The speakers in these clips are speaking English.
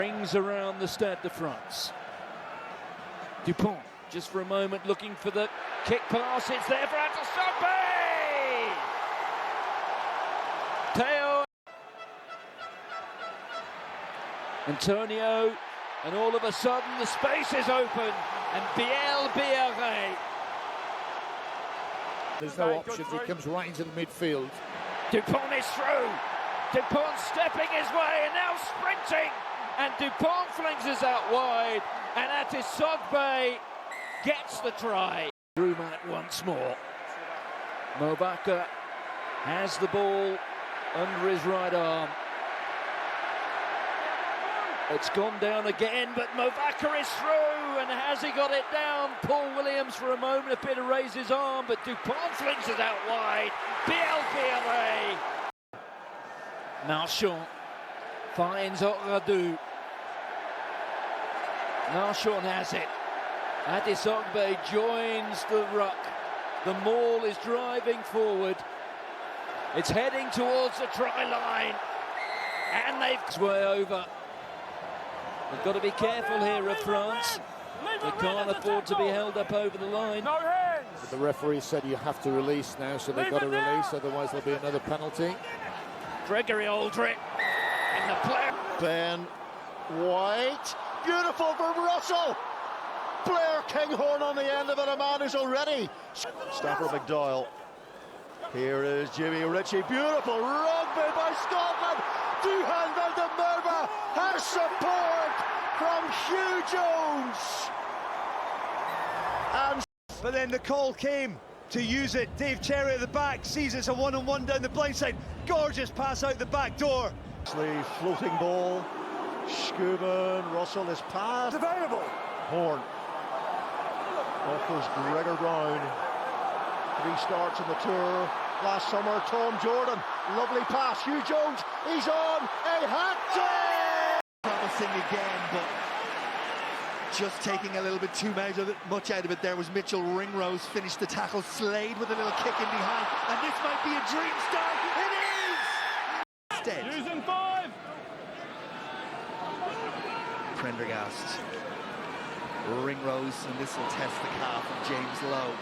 Rings around the Stade de France. Dupont, just for a moment, looking for the kick pass. It's there for Atisogbe! Teo. Antonio, and all of a sudden the space is open, and Biel Biarré. There's no options, he comes right into the midfield. Dupont is through. Dupont stepping his way and now sprinting. And Dupont flings us out wide. And Atisogbe gets the try. Drumat once more. Movaka has the ball under his right arm. It's gone down again, but Movaka is through, and has he got it down? Paul Williams for a moment appeared to raise his arm, but Dupont flings it out wide. Biel Biarré. Marchand finds Oradou. Marchand has it. Atisogbe joins the ruck. The maul is driving forward. It's heading towards the try line, and they've way over. They've got to be careful here of France. They can't afford to be held up over the line. But the referee said you have to release now, so they've got to release, otherwise there'll be another penalty. Gregory Aldrich in the player. Ben White, beautiful from Russell. Blair Kinghorn on the end of it, a man who's already. Stafford McDowell. Here is Jimmy Ritchie, beautiful rugby by Scotland. Duhan van der Merwe has support from Hugh Jones. And but then the call came to use it. Dave Cherry at the back sees it's a one-on-one down the blind side. Gorgeous pass out the back door. Floating ball. Scuban, Russell is passed. Available. Horn offers Gregor Brown. 3 starts in the tour last summer. Tom Jordan, lovely pass. Hugh Jones, he's on a hat-trick! Promising again, but just taking a little bit too much out of it. There was Mitchell Ringrose, finished the tackle. Slade with a little kick in behind, and this might be a dream start. It is! Instead. Using 5! Prendergast. Ringrose, and this will test the calf of James Lowe.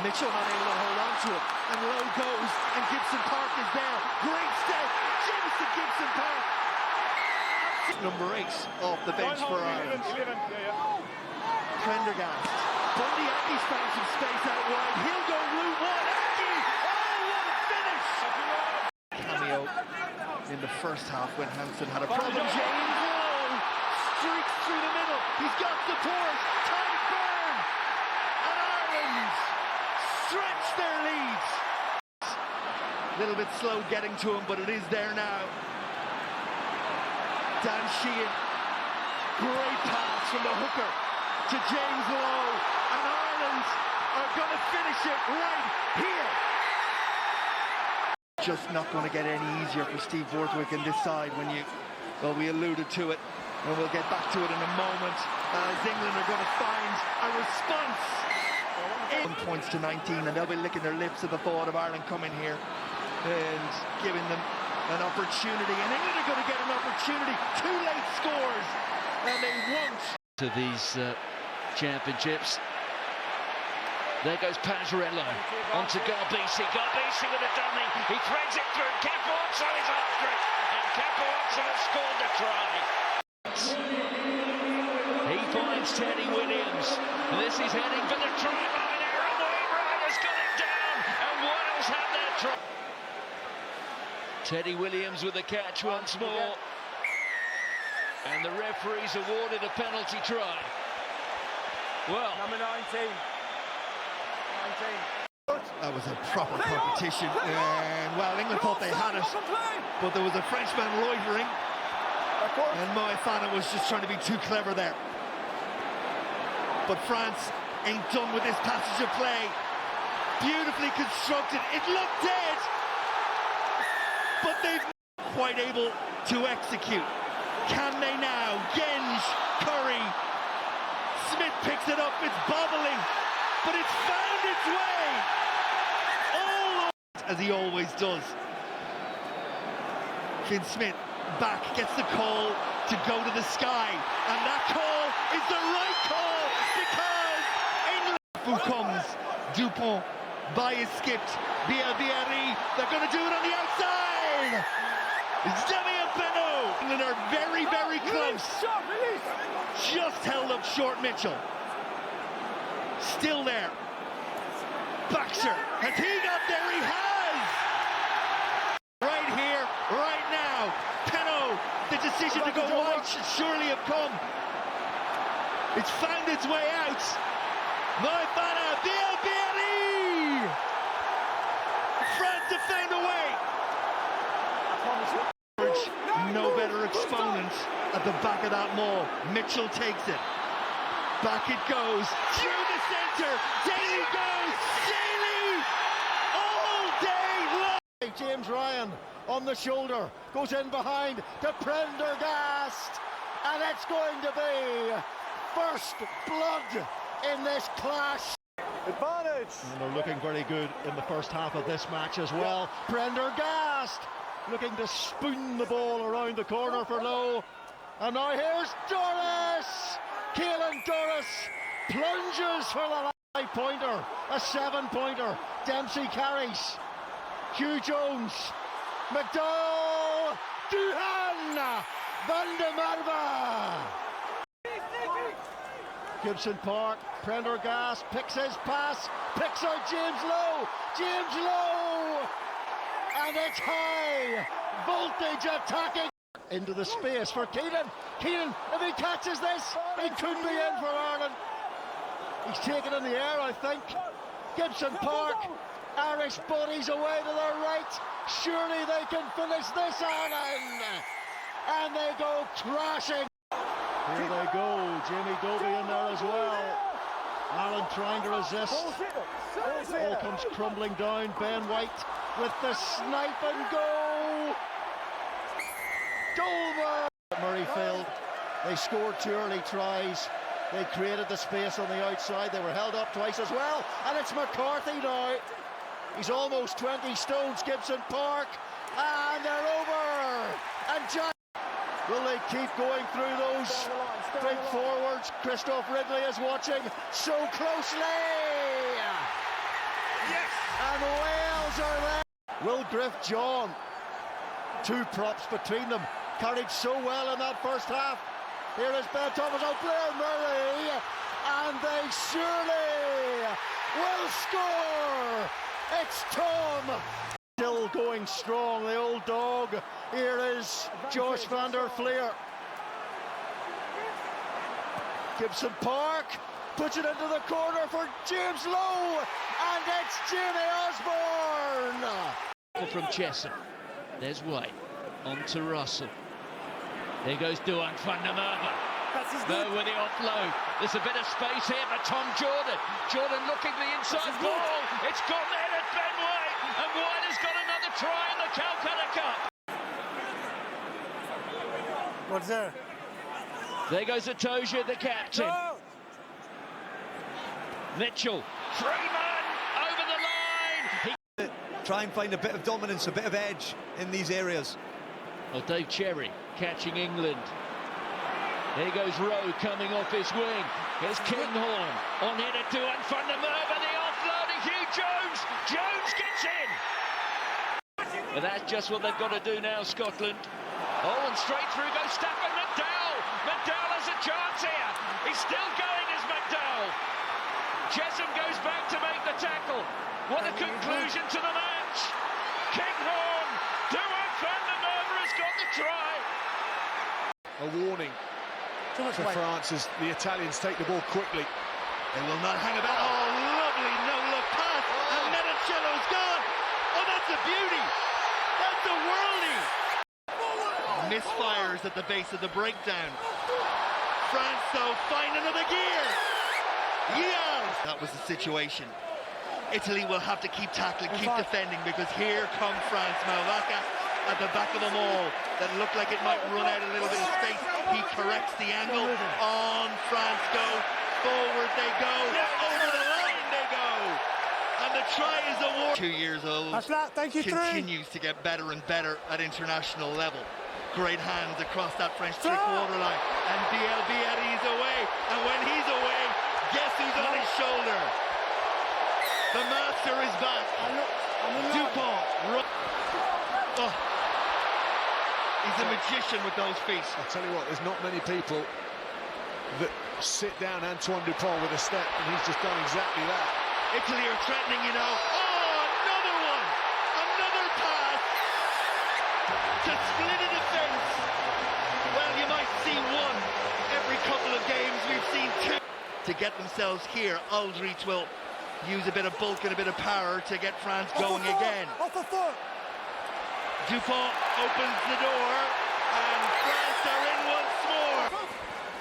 Mitchell not able to hold on to it, and Lowe goes, and Gibson Park is there. Great step, Jameson Gibson Park. Number 8 off the bench for Ireland. Prendergast. Bundy Aki's found some space out wide. He'll go route 1. Aki! Oh, what a finish! Cameo in the first half when Hansen had a problem. James Lowe streaks through the middle. He's got support. Time burn. And Ireland stretch their leads. A little bit slow getting to him, but it is there now. Dan Sheehan, great pass from the hooker to James Lowe, and Ireland are going to finish it right here. Just not going to get any easier for Steve Borthwick in this side when well, we alluded to it, and we'll get back to it in a moment, as England are going to find a response. 1 points to 19, and they'll be licking their lips at the thought of Ireland coming here and giving them an opportunity, and England are going to get an opportunity. 2 late scores, and they won't. To these championships. There goes Pazzarello onto Garbisi. Garbisi with a dummy. He threads it through. Capuozzo is after it, and Capuozzo has scored the try. He finds Teddy Williams. This is heading for the try line. Aaron Wainwright has got it down, and Wales have their try. Teddy Williams with the catch once more, and the referees awarded a penalty try. Well, Number 19. That was a proper competition, and well, England thought they had it, but there was a Frenchman loitering, and Moefana was just trying to be too clever there. But France ain't done with this passage of play. Beautifully constructed. It looked dead, but they've not quite able to execute. Can they now? Genge, Curry, Smith picks it up. It's bobbling, but it's found its way. All as he always does. Finn Smith back, gets the call. to go to the sky, and that call is the right call because England. Who comes? Dupont, by is skipped. Bielbieri, they're going to do it on the outside. Demi and Beno. England are very, very close. Just held up short Mitchell. Still there. Baxter, has he got there? He has! Right here, right now. Peno, the decision to go wide should surely have come. It's found its way out. Moefana, Bielbieri! France have found a way. No better exponent at the back of that maul. Mitchell takes it. Back it goes. Through the centre. Daly goes. Daly! All day long. James Ryan on the shoulder. Goes in behind to Prendergast. And it's going to be first blood in this clash. Advantage. And they're looking very good in the first half of this match as well. Prendergast looking to spoon the ball around the corner for Lowe. And now here's Doris. Caelan Doris plunges for the 5-pointer, a 7-pointer. Dempsey carries. Hugh Jones, McDowell, Duhan, Van de Marva. Gibson Park, Prendergast picks his pass, picks out James Lowe. James Lowe, and it's high voltage attacking. Into the space for Keenan. Keenan, if he catches this, he could be in for Ireland. He's taken in the air, I think. Gibson Park, Irish bodies away to their right. Surely they can finish this, Ireland. And they go crashing. Here they go, Jamie Dobie in there as well. Allen trying to resist. All comes crumbling down. Ben White with the snipe and go. Dover! Murrayfield, they scored 2 early tries. They created the space on the outside. They were held up twice as well. And it's McCarthy now. He's almost 20 stones, Gibson Park. And they're over. And Jack. Will they keep going through those big forwards? Christoph Ridley is watching so closely. Yes! And Wales are there. Will Griff John. 2 props between them. Carried so well in that first half. Here is Ben Thomas, Blair Murray, and they surely will score. It's Tom. Still going strong, the old dog. Here is Josh van der Fleer. Gibson Park puts it into the corner for James Lowe, and it's Jamie Osborne. From Chesham. There's White. On to Russell. There goes Duhan van der Merwe. There with the offload. There's a bit of space here for Tom Jordan. Jordan looking for the inside ball. It's gone there at Ben White. And White has got another try in the Calcutta Cup. What's there? There goes Atoja, the captain. No. Mitchell. Freeman over the line. Try and find a bit of dominance, a bit of edge in these areas. Well, Dave Cherry catching England. Here goes Rowe coming off his wing. Here's Kinghorn on here to Duhan van der Merwe. The offload to Hugh Jones. Jones gets in. But that's just what they've got to do now, Scotland. Oh, and straight through goes Stafford McDowell. McDowell has a chance here. He's still going as McDowell. Chesham goes back to make the tackle. What a conclusion to the match. Kinghorn, Duhan van der Merwe has got the try. A warning for France as the Italians take the ball quickly. They will not hang about. Oh, lovely no-look pass. And Menicello's gone. Oh, that's a beauty. That's a worldie. Misfires at the base of the breakdown. France, though, find another gear. Yes! That was the situation. Italy will have to keep tackling, keep defending, because here comes France. Mauvaka at the back of them all. That looked like it might run out a little bit of space. He corrects the angle. On France go. Forward they go. Over the line they go. And the try is awarded. 2 years old. Continues to get better and better at international level. Great hands across that French three-quarter line. And BLBR's away. And when he's away, guess who's on his shoulder? The master is back. Dupont. Oh. He's a magician with those feet. I tell you what, there's not many people that sit down Antoine Dupont with a step, and he's just done exactly that. Italy are threatening, you know. Oh, another one! Another pass to split a defence. Well, you might see one every couple of games. We've seen two. To get themselves here, Aldrich will use a bit of bulk and a bit of power to get France going again. Dupont opens the door, and France are in once more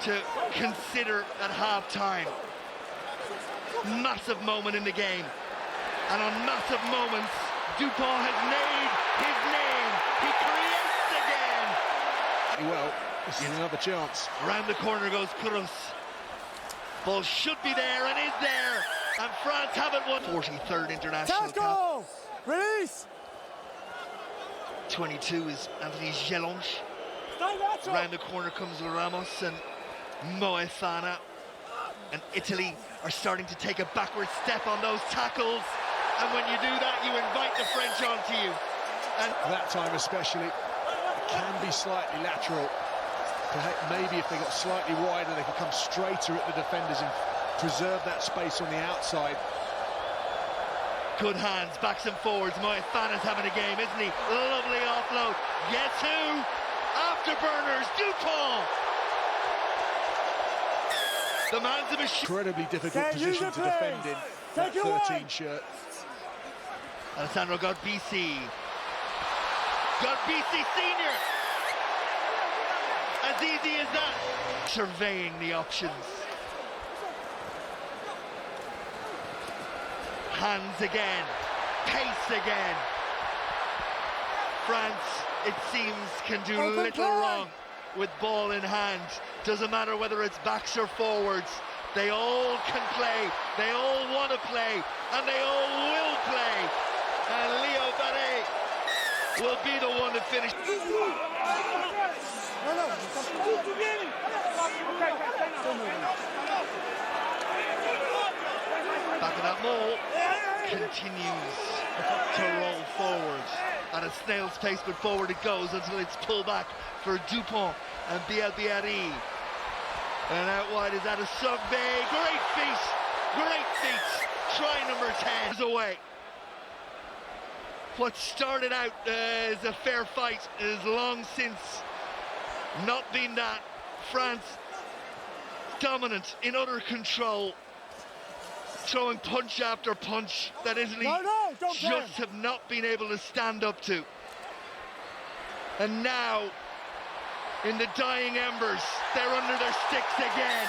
to consider at half-time. Massive moment in the game, and on massive moments, Dupont has made his name. He creates again. Well, this is another chance. Around the corner goes Cruz. Ball should be there and is there, and France have it won. 43rd international cap. Release. 22 is Anthony Gelonge. Around the corner comes Ramos and Moefana. And Italy are starting to take a backward step on those tackles. And when you do that, you invite the French onto you. And that time especially, it can be slightly lateral. Maybe if they got slightly wider, they could come straighter at the defenders and preserve that space on the outside. Good hands, backs and forwards. Moefana's having a game, isn't he? Lovely offload. Guess who? Afterburners, Dupont. The man's a machine. Incredibly difficult position to defend in that 13 shirt. Alessandro Garbisi. Garbisi Senior. As easy as that. Surveying the options. Hands again, pace again. France, it seems, can do little wrong with ball in hand. Doesn't matter whether it's backs or forwards. They all can play, they all want to play, and they all will play. And Leo Barret will be the one to finish. Back of that maul, continues to roll forward at a snail's pace, but forward it goes until it's pulled back for Dupont and BLBRE. And out wide is Adesogbe. Great feet. Try number 10 is away. What started out as a fair fight is long since not been that. France dominant, in utter control, throwing punch after punch that Italy just have not been able to stand up to. And now, in the dying embers, they're under their sticks again.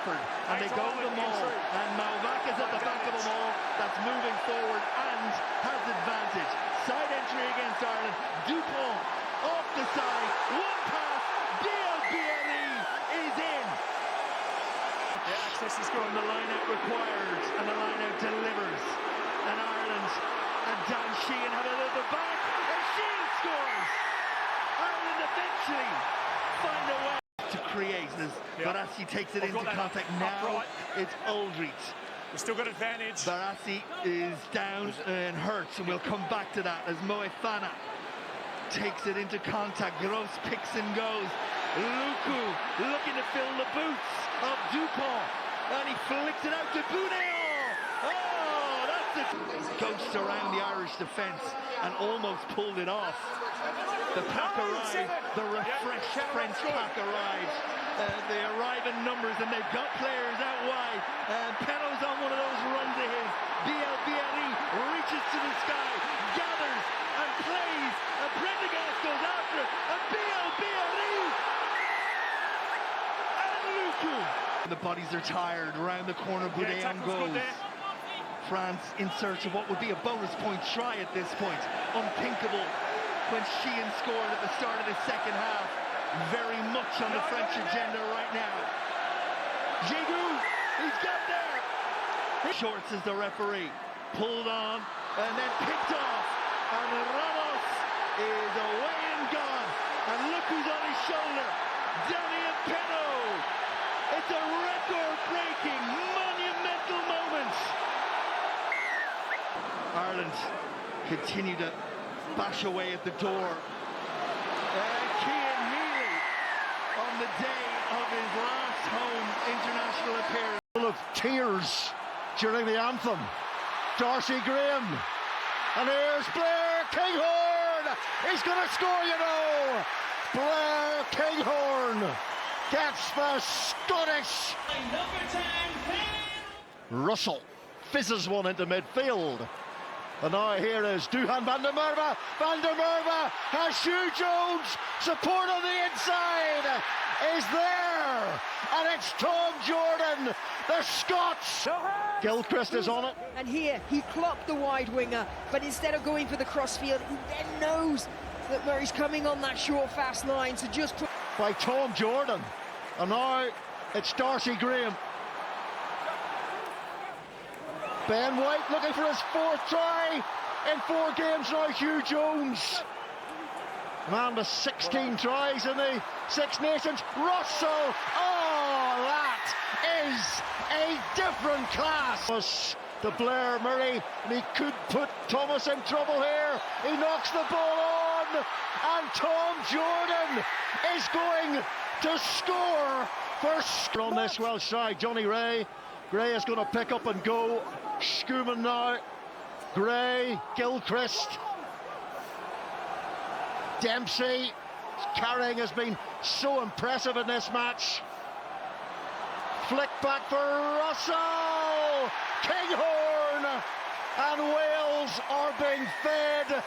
And they go to the maul, and Malvac is at the back of the maul, that's moving forward and has advantage. Side entry against Ireland. Dupont off the side, one pass, BLBRE is in. The access is from the line-out required, and the line-out delivers. And Ireland and Dan Sheehan have a little back, and Sheehan scores! Ireland eventually find a way to create as Barassi takes it into contact. Now it's Aldrich. We've still got advantage. Barassi is down and hurts, and we'll come back to that as Moefana takes it into contact. Gross picks and goes. Luku looking to fill the boots of Dupont, and he flicks it out to Bounéon. Oh, that's it. Ghosts around the Irish defence and almost pulled it off. The pack arrived, the refreshed French pack arrived. They arrive in numbers, and they've got players out wide. Penaud's on one of those runs of his. BLBRE reaches to the sky, gathers and plays, and Prendergast goes after it, and BLBRE and Luku. The bodies are tired. Around the corner, Bounéon goes. France in search of what would be a bonus point try at this point. Unthinkable when Sheehan scored at the start of the second half. Very much on the French agenda right now. Giroud, he's got there. Shorts is the referee. Pulled on and then picked off. And Ramos is away again gone. And look who's on his shoulder. Danny Peno. It's a record-breaking, monumental moment. Ireland continue to bash away at the door. Cian Healy on the day of his last home international appearance. Full of tears during the anthem. Darcy Graham. And here's Blair Kinghorn. He's going to score, you know. Blair Kinghorn gets the Scottish. Russell fizzes one into midfield. And now here is Duhan van der Merwe. Van der Merwe has Hugh Jones. Support on the inside is there. And it's Tom Jordan, the Scots. Gilchrist is on it. And here he clocked the wide winger, but instead of going for the crossfield, he then knows that Murray's coming on that short, fast line. So just put by Tom Jordan. And now it's Darcy Graham. Ben White looking for his fourth try in 4 games now. Hugh Jones, man with 16 tries in the Six Nations. Russell, oh, that is a different class. To Blair Murray, and he could put Thomas in trouble here. He knocks the ball on, and Tom Jordan is going to score for on this Welsh side. Johnny Ray. Gray is going to pick up and go. Schumann now. Gray, Gilchrist. Dempsey. His carrying has been so impressive in this match. Flick back for Russell. Kinghorn. And Wales are being fed.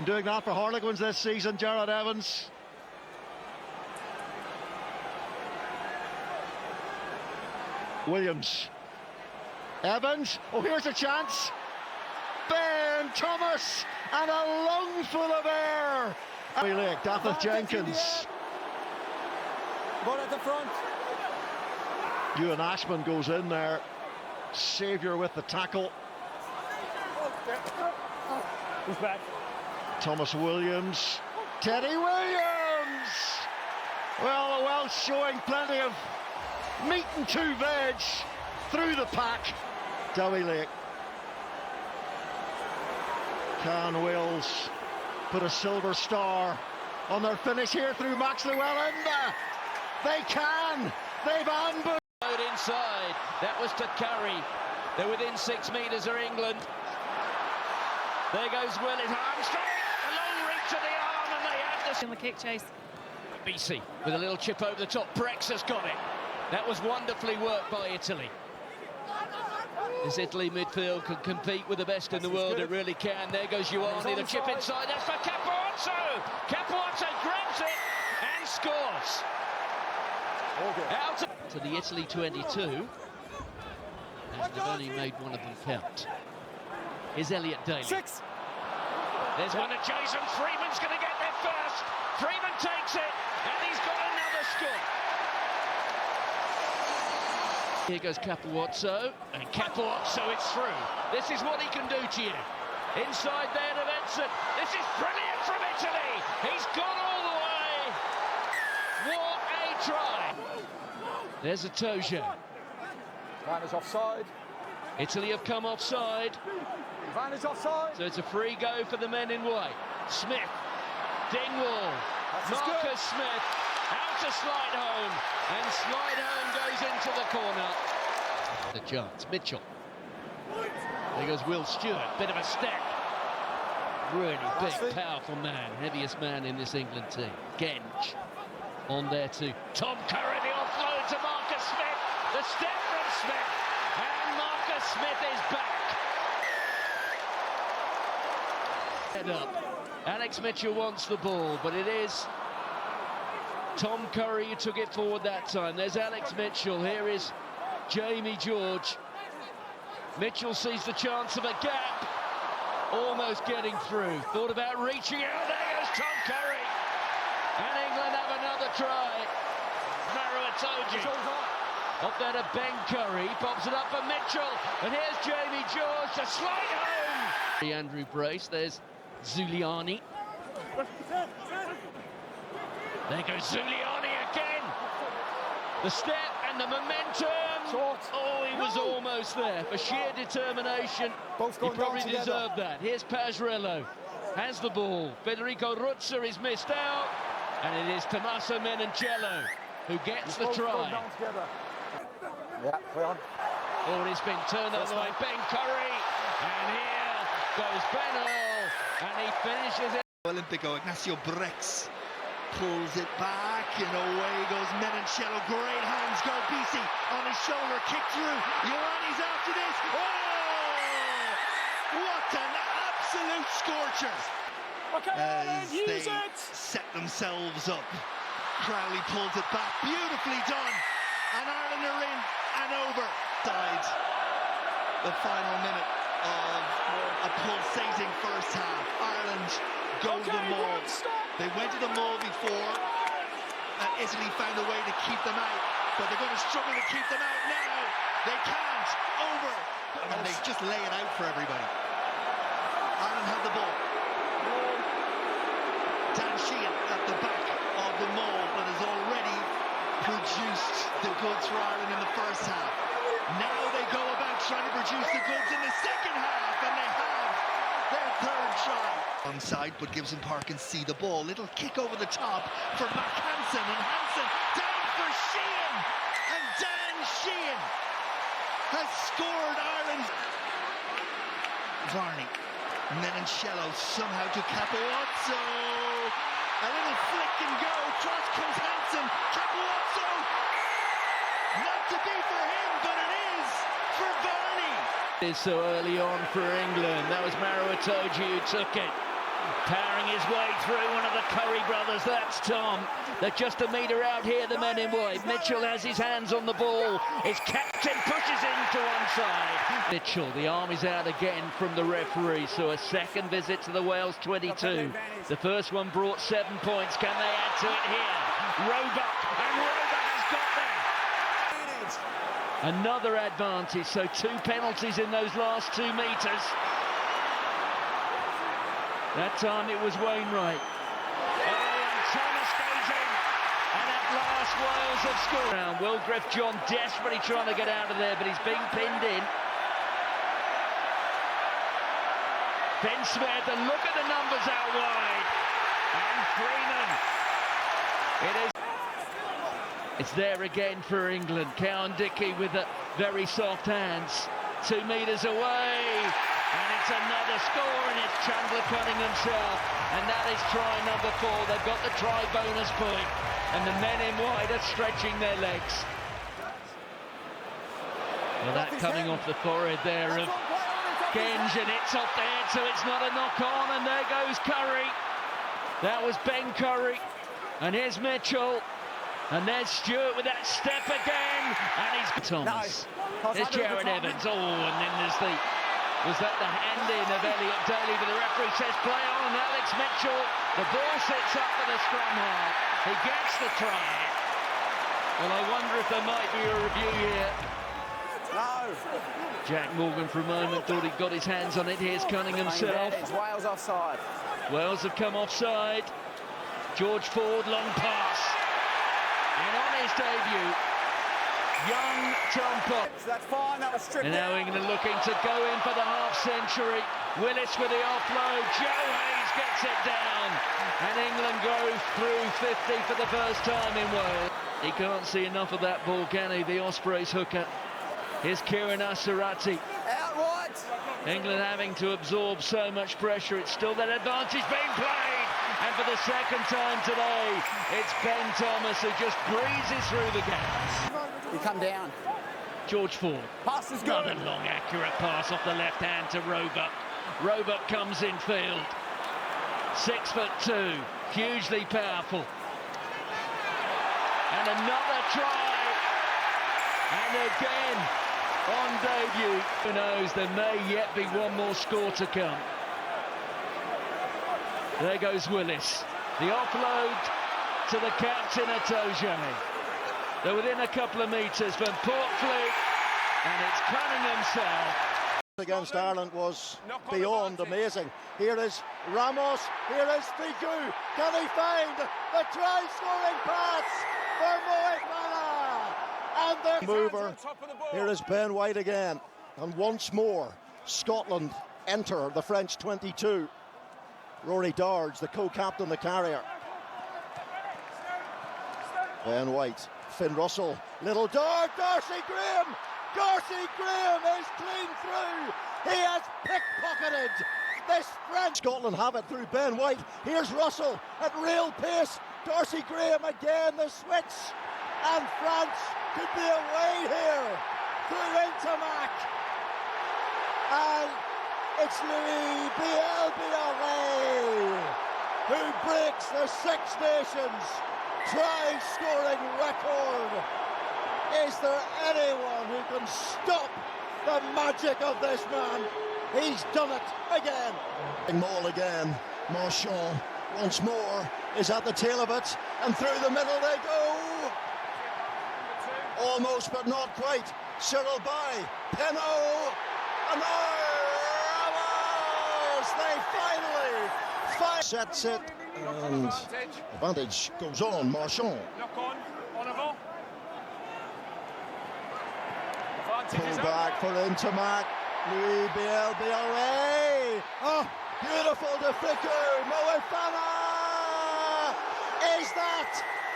Doing that for Harlequins this season, Jared Evans. Williams. Evans, oh, here's a chance. Ben Thomas, and a lungful of air. Datheth Jenkins. Ball at the front. Ewan Ashman goes in there. Saviour with the tackle. Who's back? Thomas Williams. Teddy Williams. Well, the Welsh showing plenty of meat and 2 veg through the pack. Dowie Lake. Can Wales put a silver star on their finish here through Max Llewellyn? They can. They've ambushed. Inside, that was to Curry. They're within 6 metres of England. There goes Willis Armstrong. A long reach to the arm, and they have this in the kick chase. BC with a little chip over the top. Brex has got it. That was wonderfully worked by Italy. This Italy midfield can compete with the best in the world. It really can. There goes Ioane, the chip inside. That's for Capuozzo. Capuozzo grabs it and scores. Out to the Italy 22. And they've only made one of them count. Here's Elliot Daly. 6. There's one that Jason Freeman's going to get there first. Freeman takes it, and he's got another score. Here goes Capuozzo, and Capuozzo, it's through. This is what he can do to you. Inside there to Benson. This is brilliant from Italy. He's gone all the way. What a try. There's a Toja. Van is offside. Italy have come offside. Van is offside. So it's a free go for the men in white. Smith, Dingwall, Marcus Smith, out to Slidehome, and Slidehome goes into the corner. The chance, Mitchell. There goes Will Stewart, bit of a step. Really big, powerful man, heaviest man in this England team. Genge on there too. Tom Curry, the offload to Marcus Smith. The step from Smith, and Marcus Smith is back. Head up. Alex Mitchell wants the ball, but it is Tom Curry who took it forward that time. There's Alex Mitchell. Here is Jamie George. Mitchell sees the chance of a gap, almost getting through. Thought about reaching out. There goes Tom Curry. And England have another try. Maruatoji. Up there to Ben Curry. Pops it up for Mitchell. And here's Jamie George to slide home. Andrew Brace. There's Zuliani. There goes Zuliani again. The step and the momentum. Oh, he was almost there. For sheer determination, he probably deserved that. Here's Pasarello. Has the ball. Federico Ruzza is missed out. And it is Tommaso Menoncello who gets the try. Yeah, play on. Oh, it's been turned over by Ben Curry. And here goes Ben Earl. And he finishes it. Olympico, Ignacio Brex pulls it back, and away goes Menoncello. Great hands go BC on his shoulder, kick through. Ioanni's after this. Oh! What an absolute scorcher! As they set themselves up. Crowley pulls it back, beautifully done, and Ireland are in and over. Side the final minute of a pulsating first half. Ireland go to the maul. They went to the maul before, and Italy found a way to keep them out, but they're going to struggle to keep them out now. They can't. Over. And they just lay it out for everybody. Ireland have the ball. Dan Sheehan at the back of the maul that has already produced the goods for Ireland in the first half. Now they go about trying to produce the goods in the second half, and they have their third try. Onside, but Gibson Park can see the ball. Little kick over the top for Mac Hansen, and Hansen down for Sheehan, and Dan Sheehan has scored Ireland. Varney, Menoncello somehow to Capuozzo. A little flick and go. Cross comes Hansen. Capuozzo. Not to be for him, but it is for Varney. It is so early on for England. That was Maro Itoje who took it. Powering his way through one of the Curry brothers, that's Tom. They're just a metre out here, the men in white. Mitchell has his hands on the ball. His captain pushes him to one side. Mitchell, the arm is out again from the referee, so a second visit to the Wales 22. The first one brought 7 points. Can they add to it here? Roebuck, and Roebuck has got there. Another advantage, so 2 penalties in those last 2 metres. That time it was Wainwright. Oh, and Thomas goes in. And at last Wales have scored. Wilgriff John desperately trying to get out of there, but he's being pinned in. Ben Smith, and look at the numbers out wide. And Freeman. It's there again for England. Cowan Dickey with the very soft hands. 2 metres away. And it's another score, and it's Chandler Cunning himself. And that is try number 4. They've got the try bonus point. And the men in white are stretching their legs. Well, that coming off the forehead there of Genge, and it's off the head, so it's not a knock-on. And there goes Curry. That was Ben Curry. And here's Mitchell. And there's Stewart with that step again. And he's Thomas. There's Jared Evans. Oh, and then there's the... Was that the hand-in of Elliot Daly? But the referee says play on. Alex Mitchell. The ball sits up for the scrum half. He gets the try. Well, I wonder if there might be a review here. No. Jack Morgan for a moment thought he'd got his hands on it. Here's Cunning himself. It's Wales offside. Wales have come offside. George Ford, long pass. And on his debut, young Tom Potts. That's fine, that was stripped. And now England looking to go in for the half-century. Willis with the offload. Joe Hayes gets it down. And England goes through 50 for the first time in Wales. He can't see enough of that ball, can he? The Ospreys hooker. Here's Kieran Asarati. Out right. England having to absorb so much pressure. It's still that advantage being played. And for the second time today, it's Ben Thomas who just breezes through the gaps. You come down. George Ford. Pass is good. Got a long, accurate pass off the left hand to Roebuck. Roebuck comes in field. 6'2", hugely powerful. And another try. And again, on debut. Who knows, there may yet be one more score to come. There goes Willis. The offload to the captain, Itoje. They're within a couple of metres from Port Fleet, and it's Cunning himself. against Ireland was beyond amazing. Here is Ramos, here is Figu. Can he find the try-scoring pass for Moefana? And the mover. Here is Ben White again. And once more, Scotland enter the French 22. Rory Darge, the co-captain, the carrier. Ben White, Finn Russell, little Darge, Darcy Graham! Darcy Graham is clean through. He has pickpocketed this French. Scotland have it through Ben White. Here's Russell at real pace. Darcy Graham again, the switch. And France could be away here through Intermac. And it's Louis Bielbiaré who breaks the Six Nations try-scoring record. Is there anyone who can stop the magic of this man? He's done it again. Maul again. Marchand once more is at the tail of it, and through the middle they go. Almost, but not quite. Cyril by Penaud, and Ramos! They finally sets it, and advantage goes on. Marchand. Pull back for Intermac. Louis Bielbiaré. Oh, beautiful to Figu. Moefana. Is that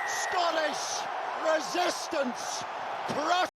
Scottish resistance? Crush.